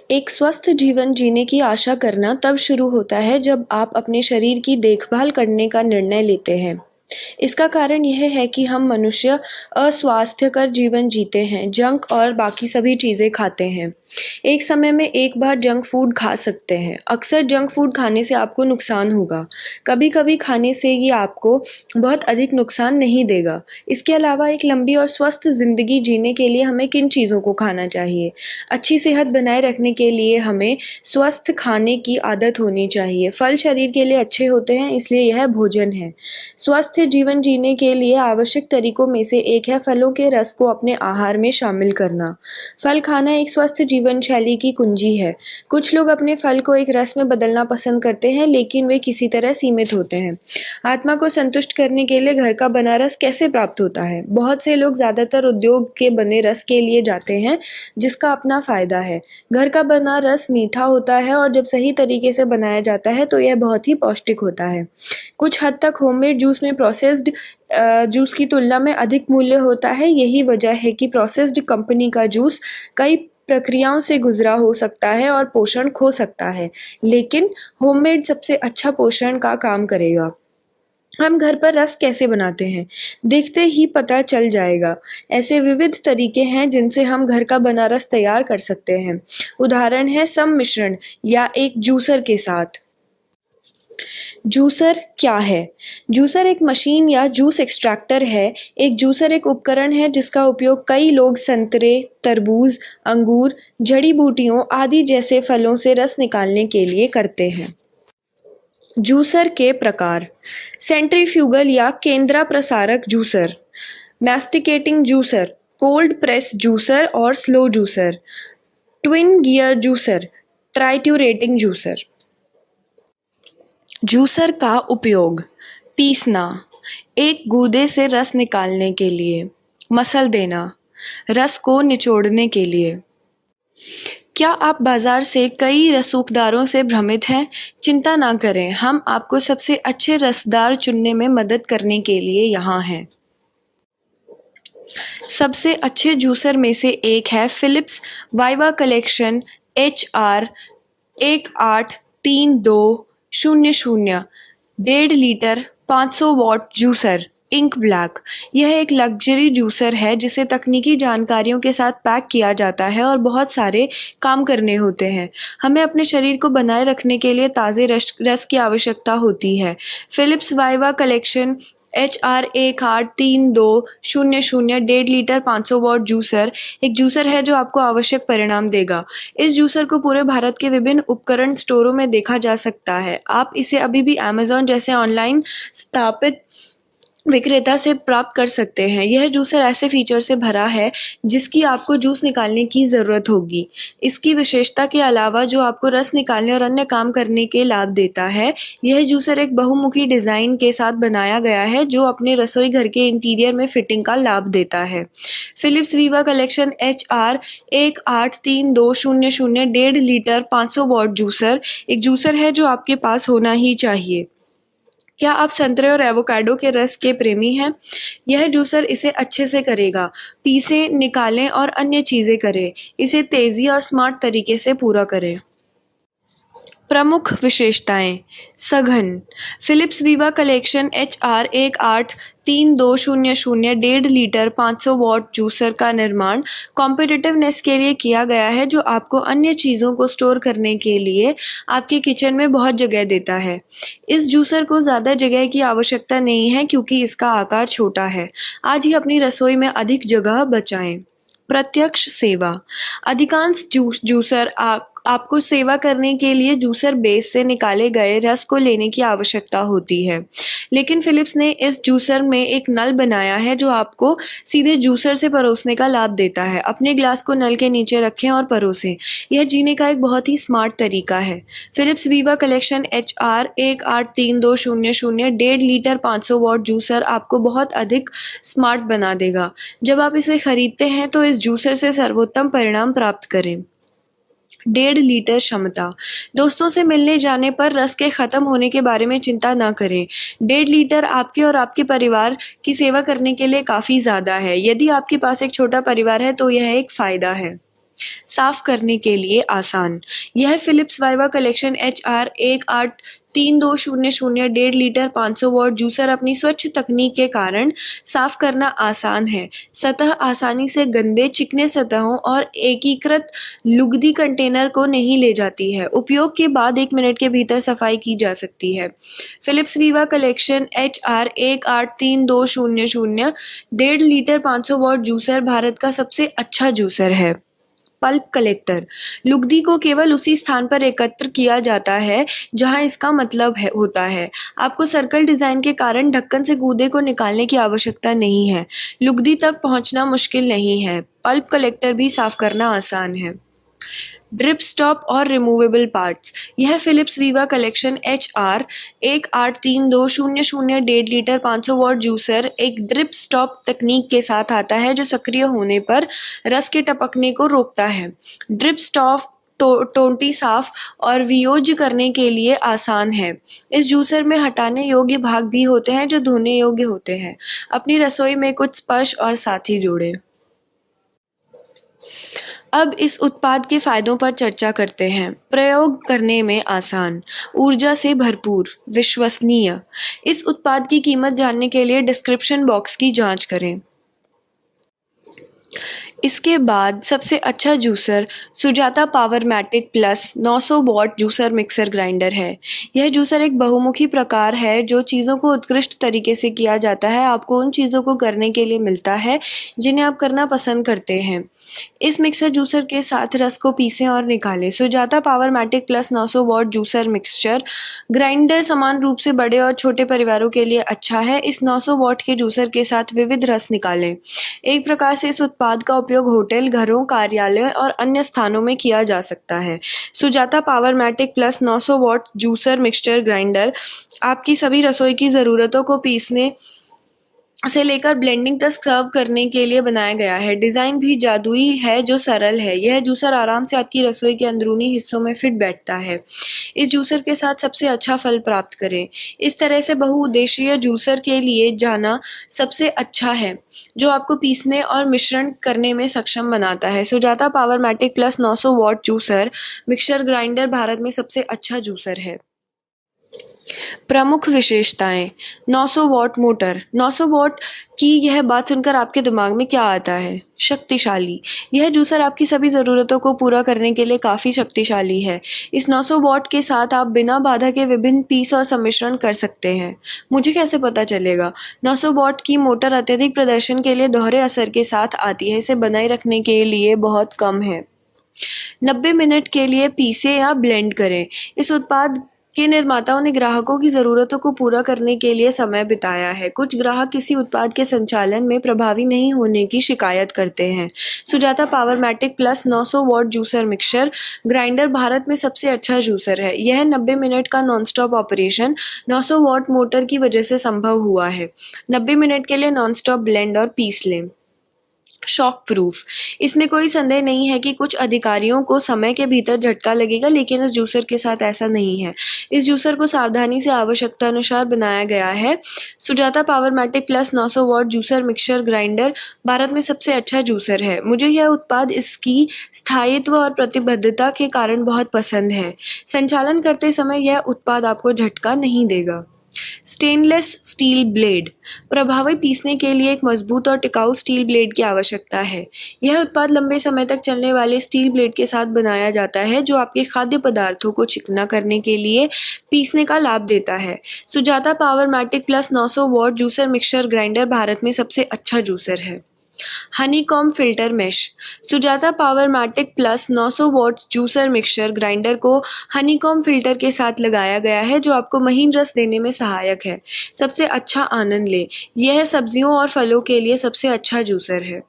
एक स्वस्थ जीवन जीने की आशा करना तब शुरू होता है जब आप अपने शरीर की देखभाल करने का निर्णय लेते हैं। इसका कारण यह है कि हम मनुष्य अस्वास्थ्यकर जीवन जीते हैं, जंक और बाकी सभी चीज़ें खाते हैं। एक समय में एक बार जंक फूड खा सकते हैं। अक्सर जंक फूड खाने से आपको नुकसान होगा। कभी-कभी खाने से ये आपको बहुत अधिक नुकसान नहीं देगा। इसके अलावा एक लंबी और स्वस्थ ज़िंदगी जीने के लिए हमें किन चीज़ों को खाना चाहिए? अच्छी सेहत बनाए रखने के लिए हमें स्वस्थ खाने की आदत होनी चाहिए। फल शरीर के लिए अच्छे होते हैं, इसलिए यह भोजन है। स्वस्थ जीवन जीने के लिए आवश्यक तरीकों में से एक है फलों के रस को अपने आहार में शामिल करना। फल खाना एक स्वस्थ जीवन शैली की कुंजी है। कुछ लोग अपने फल को एक रस में बदलना पसंद करते हैं, लेकिन वे किसी तरह सीमित होते हैं। आत्मा को संतुष्ट करने के लिए घर का बना रस कैसे प्राप्त होता है? बहुत से लोग ज्यादातर उद्योग के बने रस के लिए जाते हैं, जिसका अपना फायदा है। घर का बना रस मीठा होता है और जब सही तरीके से बनाया जाता है तो यह बहुत ही पौष्टिक होता है। कुछ हद तक होममेड जूस में प्रोसेस्ड जूस की तुलना में अधिक मूल्य होता है। यही वजह है कि प्रोसेस्ड कंपनी का जूस कई प्रक्रियाओं से गुजरा हो सकता है और पोषण खो सकता है, लेकिन होममेड सबसे अच्छा पोषण का काम करेगा। हम घर पर रस कैसे बनाते हैं? देखते ही पता चल जाएगा। ऐसे विविध तरीके हैं जिनसे हम घर का बना रस तैयार कर सकते हैं। उदाहरण है सम्मिश्रण या एक जूसर के साथ। जूसर क्या है? जूसर एक मशीन या जूस एक्सट्रैक्टर है। एक जूसर एक उपकरण है जिसका उपयोग कई लोग संतरे, तरबूज, अंगूर, जड़ी बूटियों आदि जैसे फलों से रस निकालने के लिए करते हैं। जूसर के प्रकार: सेंट्रीफ्यूगल या केंद्रा प्रसारक juicer, masticating juicer, cold press juicer और slow juicer, twin gear juicer, triturating juicer. Juicer का उपयोग: पीसना, एक गूदे से रस निकालने के लिए, मसल देना, रस को निचोड़ने के लिए। क्या आप बाजार से कई रसूखदारों से भ्रमित हैं? चिंता ना करें, हम आपको सबसे अच्छे रसदार चुनने में मदद करने के लिए यहाँ हैं। सबसे अच्छे जूसर में से एक है Philips Viva collection HR 183200, 1.5 litre 500 watt juicer, ink black. यह एक लग्जरी जूसर है जिसे तकनीकी जानकारियों के साथ पैक किया जाता है और बहुत सारे काम करने होते हैं। हमें अपने शरीर को बनाए रखने के लिए ताज़े रस की आवश्यकता होती है। Philips Viva collection HR 183200, 1.5 litre 500 watt juicer एक जूसर है जो आपको आवश्यक परिणाम देगा। इस जूसर को पूरे भारत के विभिन्न उपकरण स्टोरों में देखा जा सकता है। आप इसे अभी भी Amazon जैसे ऑनलाइन स्थापित विक्रेता से प्राप्त कर सकते हैं। यह जूसर ऐसे फीचर से भरा है जिसकी आपको जूस निकालने की ज़रूरत होगी। इसकी विशेषता के अलावा जो आपको रस निकालने और अन्य काम करने के लाभ देता है, यह जूसर एक बहुमुखी डिज़ाइन के साथ बनाया गया है जो अपने रसोई घर के इंटीरियर में फिटिंग का लाभ देता है। Philips Viva collection HR 183200, 1.5 litre 500 watt juicer एक जूसर है जो आपके पास होना ही चाहिए। क्या आप संतरे और एवोकाडो के रस के प्रेमी हैं? यह जूसर इसे अच्छे से करेगा। पीसें, निकालें और अन्य चीज़ें करें। इसे तेज़ी और स्मार्ट तरीके से पूरा करें। प्रमुख विशेषताएं: सघन Philips Viva collection HR 183200, 1.5 litre 500 watt juicer का निर्माण कॉम्पिटिटिवनेस के लिए किया गया है जो आपको अन्य चीज़ों को स्टोर करने के लिए आपके किचन में बहुत जगह देता है। इस जूसर को ज़्यादा जगह की आवश्यकता नहीं है क्योंकि इसका आकार छोटा है। आज ही अपनी रसोई में अधिक जगह बचाएं। प्रत्यक्ष सेवा: अधिकांश जूसर आपको सेवा करने के लिए जूसर बेस से निकाले गए रस को लेने की आवश्यकता होती है, लेकिन फिलिप्स ने इस जूसर में एक नल बनाया है जो आपको सीधे जूसर से परोसने का लाभ देता है। अपने ग्लास को नल के नीचे रखें और परोसें। यह जीने का एक बहुत ही स्मार्ट तरीका है। Philips Viva collection HR 183200, 1.5 litre 500 watt juicer आपको बहुत अधिक स्मार्ट बना देगा। जब आप इसे खरीदते हैं तो इस जूसर से सर्वोत्तम परिणाम प्राप्त करें। 1.5 लीटर क्षमता: दोस्तों से मिलने जाने पर रस के खत्म होने के बारे में चिंता न करें। 1.5 लीटर आपके और आपके परिवार की सेवा करने के लिए काफ़ी ज़्यादा है। यदि आपके पास एक छोटा परिवार है तो यह एक फ़ायदा है। साफ करने के लिए आसान। यह Philips Viva collection HR 183200 1.5 litre 500 watt juicer अपनी स्वच्छ तकनीक के कारण साफ करना आसान है। सतह आसानी से गंदे चिकने सतहों और एकीकृत लुगदी कंटेनर को नहीं ले जाती है। उपयोग के बाद 1 मिनट के भीतर सफाई की जा सकती है। Philips Viva collection HR 183200 1.5 litre 500 watt juicer Bharat का सबसे अच्छा जूसर है। पल्प कलेक्टर लुगदी को केवल उसी स्थान पर एकत्र किया जाता है जहां इसका मतलब होता है। आपको सर्कल डिजाइन के कारण ढक्कन से गूदे को निकालने की आवश्यकता नहीं है। लुगदी तक पहुंचना मुश्किल नहीं है। पल्प कलेक्टर भी साफ करना आसान है। ड्रिप स्टॉप और रिमूवेबल पार्ट्स। यह Philips Viva collection HR 183200 1.5 litre 500 watt juicer एक ड्रिप स्टॉप तकनीक के साथ आता है जो सक्रिय होने पर रस के टपकने को रोकता है। ड्रिप स्टॉप टोंटी साफ और वियोज्य करने के लिए आसान है। इस जूसर में हटाने योग्य भाग भी होते हैं जो धोने योग्य होते हैं। अपनी रसोई में कुछ स्पर्श और साथी जोड़ें। अब इस उत्पाद के फायदों पर चर्चा करते हैं। प्रयोग करने में आसान, ऊर्जा से भरपूर, विश्वसनीय। इस उत्पाद की कीमत जानने के लिए डिस्क्रिप्शन बॉक्स की जांच करें। इसके बाद सबसे अच्छा juicer Sujata Powermatic plus 900 what juicer mixer grinder है। यह जूसर एक बहुमुखी प्रकार है जो चीज़ों को उत्कृष्ट तरीके से किया जाता है। आपको उन चीज़ों को करने के लिए मिलता है जिन्हें आप करना पसंद करते हैं। इस मिक्सर जूसर के साथ रस को पीसें और निकालें। Sujata Powermatic plus 900 what juicer mixture grinder समान रूप से बड़े और छोटे परिवारों के लिए अच्छा है। इस 900 वॉट के जूसर के साथ विविध रस निकालें। एक प्रकार से इस उत्पाद का उपयोग होटल, घरों, कार्यालय और अन्य स्थानों में किया जा सकता है। Sujata Powermatic plus 900 what juicer mixture grinder आपकी सभी रसोई की ज़रूरतों को पीसने से लेकर ब्लेंडिंग तक सर्व करने के लिए बनाया गया है। डिज़ाइन भी जादुई है जो सरल है। यह जूसर आराम से आपकी रसोई के अंदरूनी हिस्सों में फिट बैठता है। इस जूसर के साथ सबसे अच्छा फल प्राप्त करें। इस तरह से बहुउद्देशीय जूसर के लिए जाना सबसे अच्छा है जो आपको पीसने और मिश्रण करने में सक्षम बनाता है। Sujata Powermatic plus 900 what juicer mixer grinder Bharat में सबसे अच्छा जूसर है। प्रमुख विशेषताएं। 900 वॉट मोटर। 900 वॉट की यह बात सुनकर आपके दिमाग में क्या आता है? शक्तिशाली। यह जूसर आपकी सभी ज़रूरतों को पूरा करने के लिए काफ़ी शक्तिशाली है। इस 900 वॉट के साथ आप बिना बाधा के विभिन्न पीस और सम्मिश्रण कर सकते हैं। मुझे कैसे पता चलेगा? 900 वॉट की मोटर अत्यधिक प्रदर्शन के लिए दोहरे असर के साथ आती है। इसे बनाए रखने के लिए बहुत कम है। 90 मिनट के लिए पीसें या ब्लेंड करें। इस उत्पाद के निर्माताओं ने ग्राहकों की ज़रूरतों को पूरा करने के लिए समय बिताया है। कुछ ग्राहक किसी उत्पाद के संचालन में प्रभावी नहीं होने की शिकायत करते हैं। Sujata Powermatic plus 900 what juicer mixer grinder Bharat में सबसे अच्छा जूसर है। यह 90 मिनट का नॉनस्टॉप ऑपरेशन 900 वॉट मोटर की वजह से संभव हुआ है। 90 मिनट के लिए नॉनस्टॉप ब्लेंड और पीस लें। Shock proof. इसमें कोई संदेह नहीं है कि कुछ अधिकारियों को समय के भीतर झटका लगेगा, लेकिन इस जूसर के साथ ऐसा नहीं है। इस जूसर को सावधानी से आवश्यकता अनुसार बनाया गया है। Sujata Powermatic plus 900 what juicer mixer grinder Bharat में सबसे अच्छा जूसर है। मुझे यह उत्पाद इसकी स्थायित्व और प्रतिबद्धता के कारण बहुत पसंद है। संचालन करते समय यह उत्पाद आपको झटका नहीं देगा। Stainless steel blade. प्रभावी पीसने के लिए एक मजबूत और टिकाऊ स्टील ब्लेड की आवश्यकता है। यह उत्पाद लंबे समय तक चलने वाले स्टील ब्लेड के साथ बनाया जाता है जो आपके खाद्य पदार्थों को चिकना करने के लिए पीसने का लाभ देता है। Sujata Powermatic plus 900 what juicer mixer grinder Bharat में सबसे अच्छा जूसर है। Honeycomb filter mesh. Sujata Powermatic plus 900 what juicer mixer grinder को हनीकॉम्ब फिल्टर के साथ लगाया गया है जो आपको महीन रस देने में सहायक है। सबसे अच्छा आनंद लें। यह सब्जियों और फलों के लिए सबसे अच्छा जूसर है।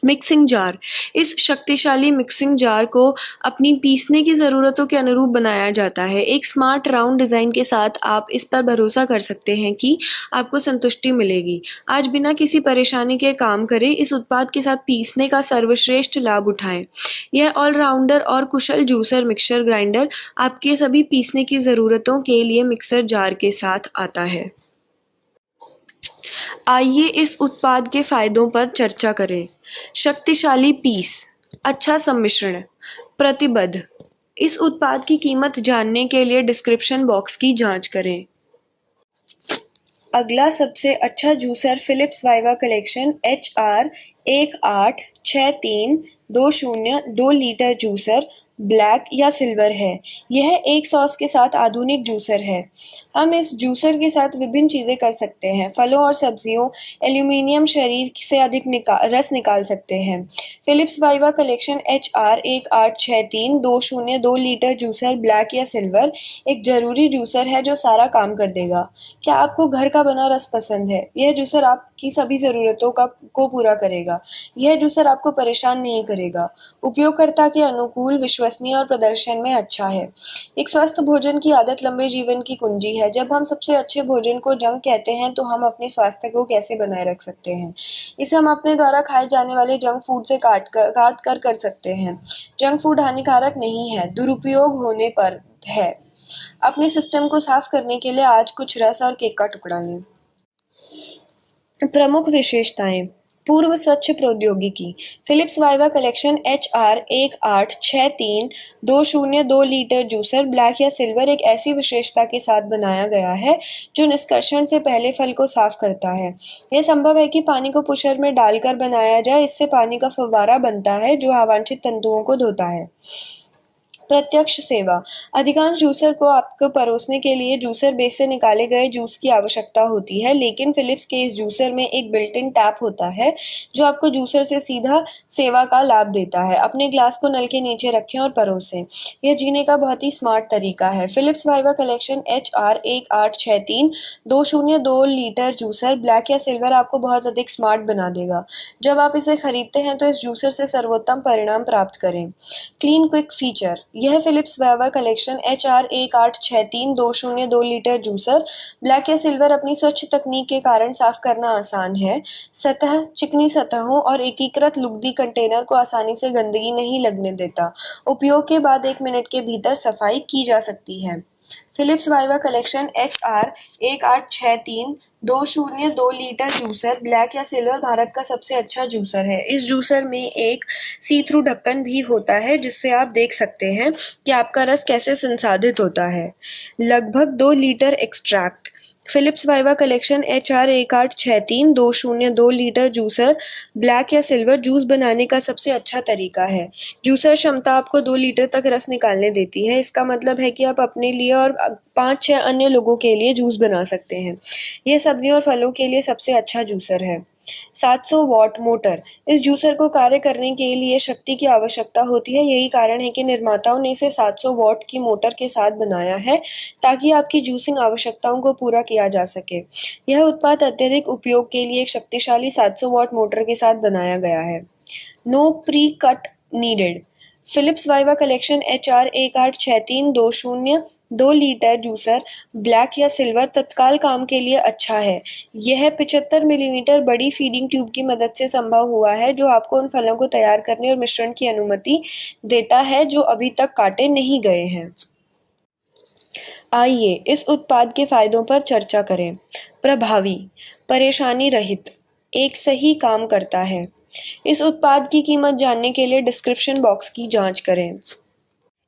Mixing jar. इस शक्तिशाली मिक्सिंग जार को अपनी पीसने की ज़रूरतों के अनुरूप बनाया जाता है। एक स्मार्ट राउंड डिज़ाइन के साथ आप इस पर भरोसा कर सकते हैं कि आपको संतुष्टि मिलेगी। आज बिना किसी परेशानी के काम करें। इस उत्पाद के साथ पीसने का सर्वश्रेष्ठ लाभ उठाएं। यह ऑलराउंडर और कुशल जूसर मिक्सर ग्राइंडर आपके सभी पीसने की ज़रूरतों के लिए मिक्सर जार के साथ आता है। आइए इस उत्पाद के फायदों पर चर्चा करें। शक्तिशाली पीस। अच्छा सम्मिश्रण। प्रतिबद्ध। इस उत्पाद की कीमत जानने के लिए डिस्क्रिप्शन बॉक्स की जांच करें। अगला सबसे अच्छा juicer Philips Viva collection HR 186320 litre juicer black या सिल्वर है। यह एक सॉस के साथ आधुनिक जूसर है। हम इस जूसर के साथ विभिन्न चीज़ें कर सकते हैं। फलों और सब्जियों, एल्यूमीनियम शरीर से अधिक रस निकाल सकते हैं। Philips Viva collection HR 186320 litre juicer black या सिल्वर एक जरूरी जूसर है जो सारा काम कर देगा। क्या आपको घर का बना रस पसंद है? यह जूसर आपकी सभी ज़रूरतों को पूरा करेगा। यह जूसर आपको परेशान नहीं करेगा। उपयोगकर्ता के अनुकूल, विश्वसनीय और प्रदर्शन में अच्छा है। एक स्वस्थ भोजन की आदत लंबे जीवन की कुंजी है। जब हम सबसे अच्छे भोजन को जंक कहते हैं तो हम अपने स्वास्थ्य को कैसे बनाए रख सकते हैं? इसे हम अपने द्वारा खाए जाने वाले जंक फूड से काट कर सकते हैं। जंक फूड हानिकारक नहीं है, दुरुपयोग होने पर है। अपने सिस्टम को साफ करने के लिए आज कुछ रस और केक का टुकड़ा लें। प्रमुख विशेषताएं। पूर्व स्वच्छ प्रौद्योगिकी। Philips Viva collection HR 186320 litre juicer black या सिल्वर एक ऐसी विशेषता के साथ बनाया गया है जो निष्कर्षण से पहले फल को साफ करता है। यह संभव है कि पानी को पुशर में डालकर बनाया जाए। इससे पानी का फव्वारा बनता है जो अवांछित तंतुओं को धोता है। प्रत्यक्ष सेवा। अधिकांश जूसर को आपको परोसने के लिए जूसर बेस से निकाले गए जूस की आवश्यकता होती है, लेकिन फिलिप्स के इस जूसर में एक बिल्ट इन टैप होता है जो आपको जूसर से सीधा सेवा का लाभ देता है। अपने ग्लास को नल के नीचे रखें और परोसें। यह जीने का बहुत ही स्मार्ट तरीका है। Philips Viva collection HR 186320 litre juicer black या सिल्वर आपको बहुत अधिक स्मार्ट बना देगा। जब आप इसे खरीदते हैं तो इस जूसर से सर्वोत्तम परिणाम प्राप्त करें। Clean quick feature. यह Philips Viva collection HR 186320 litre juicer black या सिल्वर अपनी स्वच्छ तकनीक के कारण साफ करना आसान है। सतह चिकनी सतहों और एकीकृत लुगदी कंटेनर को आसानी से गंदगी नहीं लगने देता। उपयोग के बाद 1 मिनट के भीतर सफाई की जा सकती है। Philips Viva collection HR 186320 litre juicer black या सिल्वर भारत का सबसे अच्छा जूसर है। इस जूसर में एक सी थ्रू ढक्कन भी होता है जिससे आप देख सकते हैं कि आपका रस कैसे संसाधित होता है। लगभग 2 litre extract. Philips Viva collection HR 186320 litre juicer black या सिल्वर जूस बनाने का सबसे अच्छा तरीका है। जूसर क्षमता आपको 2 लीटर तक रस निकालने देती है। इसका मतलब है कि आप अपने लिए और 5-6 अन्य लोगों के लिए जूस बना सकते हैं। यह सब्जियों और फलों के लिए सबसे अच्छा जूसर है। 700 वॉट मोटर। इस जूसर को कार्य करने के लिए शक्ति की आवश्यकता होती है। यही कारण है कि निर्माताओं ने इसे 700 वॉट की मोटर के साथ बनाया है ताकि आपकी जूसिंग आवश्यकताओं को पूरा किया जा सके। यह उत्पाद अत्यधिक उपयोग के लिए एक शक्तिशाली 700 वॉट मोटर के साथ बनाया गया है। No pre cut needed. Philips Viva collection HR 186320 litre juicer black या सिल्वर तत्काल काम के लिए अच्छा है। यह 75 मिलीमीटर बड़ी फीडिंग ट्यूब की मदद से संभव हुआ है जो आपको उन फलों को तैयार करने और मिश्रण की अनुमति देता है जो अभी तक काटे नहीं गए हैं। आइए इस उत्पाद के फायदों पर चर्चा करें। प्रभावी, परेशानी रहित, एक सही काम करता है। इस उत्पाद की कीमत जानने के लिए डिस्क्रिप्शन बॉक्स की जांच करें।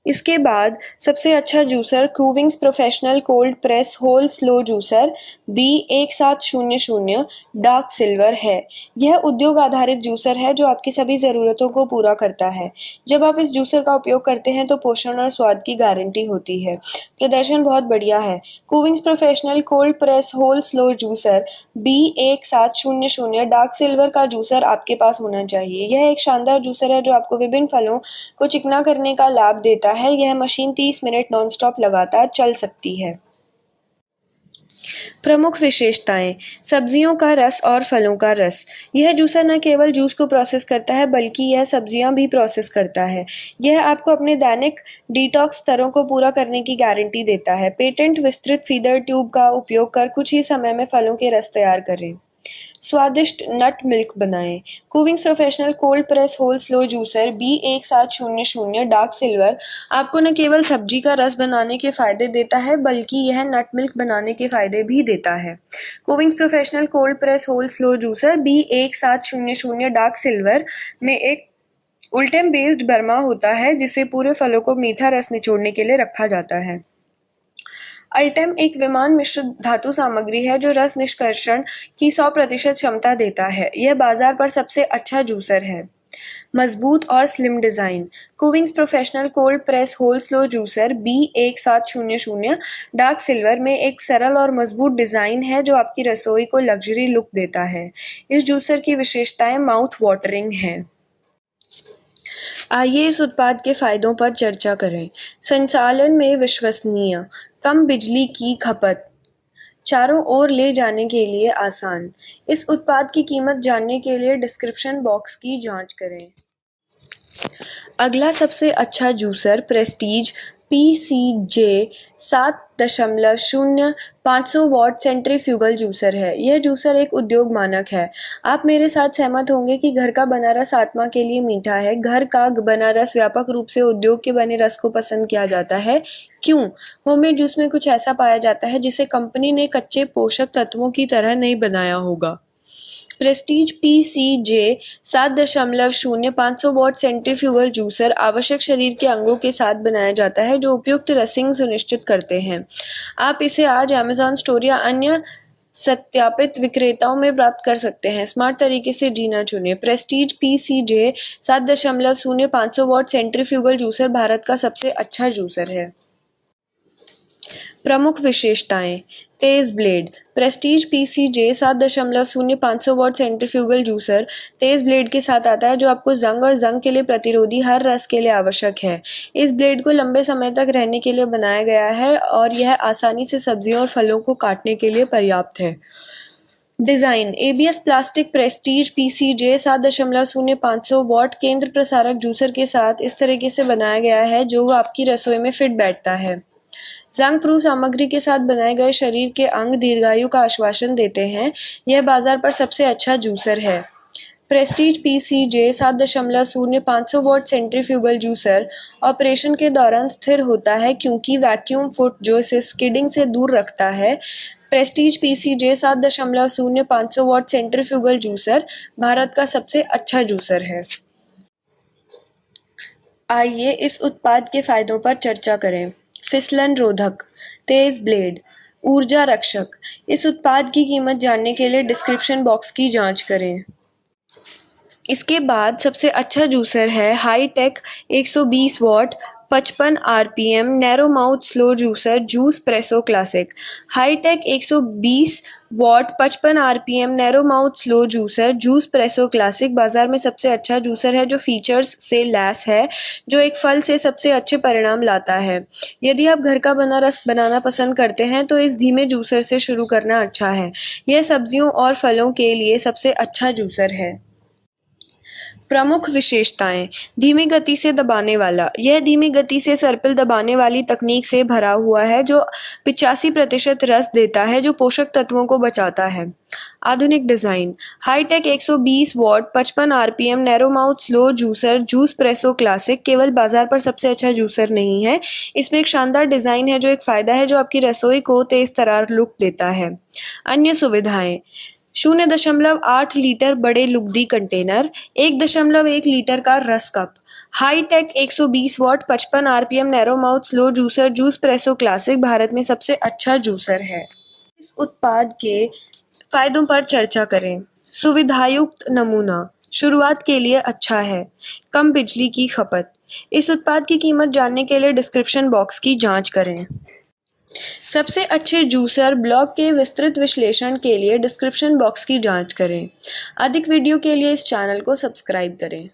इसके बाद सबसे अच्छा juicer Kuvings professional cold press whole slow juicer B1700 dark silver है। यह उद्योग आधारित जूसर है जो आपकी सभी ज़रूरतों को पूरा करता है। जब आप इस जूसर का उपयोग करते हैं तो पोषण और स्वाद की गारंटी होती है। प्रदर्शन बहुत बढ़िया है। Kuvings professional cold press whole slow juicer B1700 dark silver का जूसर आपके पास होना चाहिए। यह एक शानदार जूसर है जो आपको विभिन्न फलों को चिकना करने का लाभ देता है। यह मशीन 30 मिनट नॉनस्टॉप लगातार चल सकती है। प्रमुख विशेषताएं। सब्जियों का रस और फलों का रस। यह जूसर न केवल जूस को प्रोसेस करता है बल्कि यह सब्जियां भी प्रोसेस करता है। यह आपको अपने दैनिक डिटॉक्स स्तरों को पूरा करने की गारंटी देता है। पेटेंट विस्तृत फीडर ट्यूब का उपयोग कर कुछ ही समय में फलों के रस तैयार करें। स्वादिष्ट नट मिल्क बनाएं। Kuvings professional cold press whole slow juicer B1700 dark silver आपको न केवल सब्जी का रस बनाने के फायदे देता है बल्कि यह नट मिल्क बनाने के फायदे भी देता है। Kuvings professional cold press whole slow juicer B1700 dark silver में एक उल्टेम बेस्ड बर्मा होता है जिसे पूरे फलों को मीठा रस निचोड़ने के लिए रखा जाता है। अल्टेम एक विमान मिश्र धातु सामग्री है जो रस निष्कर्षण की 100% क्षमता देता है। यह बाजार पर सबसे अच्छा जूसर है। मजबूत और slim design. Kuvings professional cold press whole slow juicer B1700 dark silver में एक सरल और मजबूत डिजाइन है जो आपकी रसोई को लग्जरी लुक देता है। इस जूसर की विशेषताएं माउथ वाटरिंग हैं। आइए इस उत्पाद के फायदों पर चर्चा करें। संचालन में विश्वसनीय, कम बिजली की खपत, चारों ओर ले जाने के लिए आसान। इस उत्पाद की कीमत जानने के लिए डिस्क्रिप्शन बॉक्स की जांच करें। अगला सबसे अच्छा juicer Prestige PCJ 7.0 500 watt centrifugal juicer है। यह जूसर एक उद्योग मानक है। आप मेरे साथ सहमत होंगे कि घर का बना रस आत्मा के लिए मीठा है। घर का बना रस व्यापक रूप से उद्योग के बने रस को पसंद किया जाता है। क्यों? होममेड जूस में कुछ ऐसा पाया जाता है जिसे कंपनी ने कच्चे पोषक तत्वों की तरह नहीं बनाया होगा। Prestige PCJ 7.0 500 watt centrifugal juicer आवश्यक शरीर के अंगों के साथ बनाया जाता है जो उपयुक्त रसिंग सुनिश्चित करते हैं। आप इसे आज अमेज़न स्टोर या अन्य सत्यापित विक्रेताओं में प्राप्त कर सकते हैं। स्मार्ट तरीके से जीना चुनें। Prestige PCJ 7.0 500 watt centrifugal juicer Bharat का सबसे अच्छा जूसर है। प्रमुख विशेषताएं। तेज blade. Prestige PCJ 7.0 500 watt centrifugal juicer तेज ब्लेड के साथ आता है जो आपको जंग और जंग के लिए प्रतिरोधी हर रस के लिए आवश्यक है। इस ब्लेड को लंबे समय तक रहने के लिए बनाया गया है और यह आसानी से सब्जियों और फलों को काटने के लिए पर्याप्त है। Design. ABS plastic Prestige PCJ 7.0 500 what केंद्र प्रसारक जूसर के साथ इस तरीके से बनाया गया है जो आपकी रसोई में फिट बैठता है। जंग प्रूफ सामग्री के साथ बनाए गए शरीर के अंग दीर्घायु का आश्वासन देते हैं। यह बाजार पर सबसे अच्छा जूसर है। Prestige PCJ 7.0 500 watt centrifugal juicer operation के दौरान स्थिर होता है क्योंकि वैक्यूम फुट जो इसे स्किडिंग से दूर रखता है। Prestige PCJ 7.0 500 watt centrifugal juicer Bharat का सबसे अच्छा जूसर है। आइए इस उत्पाद के फायदों पर चर्चा करें। फिसलन रोधक, तेज ब्लेड, ऊर्जा रक्षक। इस उत्पाद की कीमत जानने के लिए डिस्क्रिप्शन बॉक्स की जांच करें। इसके बाद सबसे अच्छा जूसर है Hitech 120 watt 55 RPM narrow mouth slow juicer Juice Presso Classic. Hitech 120 watt 55 RPM narrow mouth slow juicer Juice Presso Classic बाजार में सबसे अच्छा जूसर है जो फीचर्स से लैस है जो एक फल से सबसे अच्छे परिणाम लाता है। यदि आप घर का बना रस बनाना पसंद करते हैं तो इस धीमे जूसर से शुरू करना अच्छा है। यह सब्जियों और फलों के लिए सबसे अच्छा जूसर है। प्रमुख विशेषताएं। धीमी गति से दबाने वाला। यह धीमी गति से सर्पिल दबाने वाली तकनीक से भरा हुआ है जो 85% रस देता है जो पोषक तत्वों को बचाता है। आधुनिक design. Hitech 120 watt 55 RPM narrow mouth slow juicer Juice Presso Classic केवल बाजार पर सबसे अच्छा जूसर नहीं है, इसमें एक शानदार डिजाइन है जो एक फायदा है जो आपकी रसोई को तेज तरार लुक देता है। अन्य सुविधाएं। 0.8 लीटर बड़े लुगदी कंटेनर, 1.1 लीटर का रस cup. Hitech 120 watt 55 RPM narrow mouth slow juicer Juice Presso Classic भारत में सबसे अच्छा जूसर है। इस उत्पाद के फायदों पर चर्चा करें। सुविधायुक्त नमूना शुरुआत के लिए अच्छा है। कम बिजली की खपत। इस उत्पाद की कीमत जानने के लिए डिस्क्रिप्शन बॉक्स की जांच करें। सबसे अच्छे जूसर ब्लॉग के विस्तृत विश्लेषण के लिए डिस्क्रिप्शन बॉक्स की जांच करें। अधिक वीडियो के लिए इस चैनल को सब्सक्राइब करें।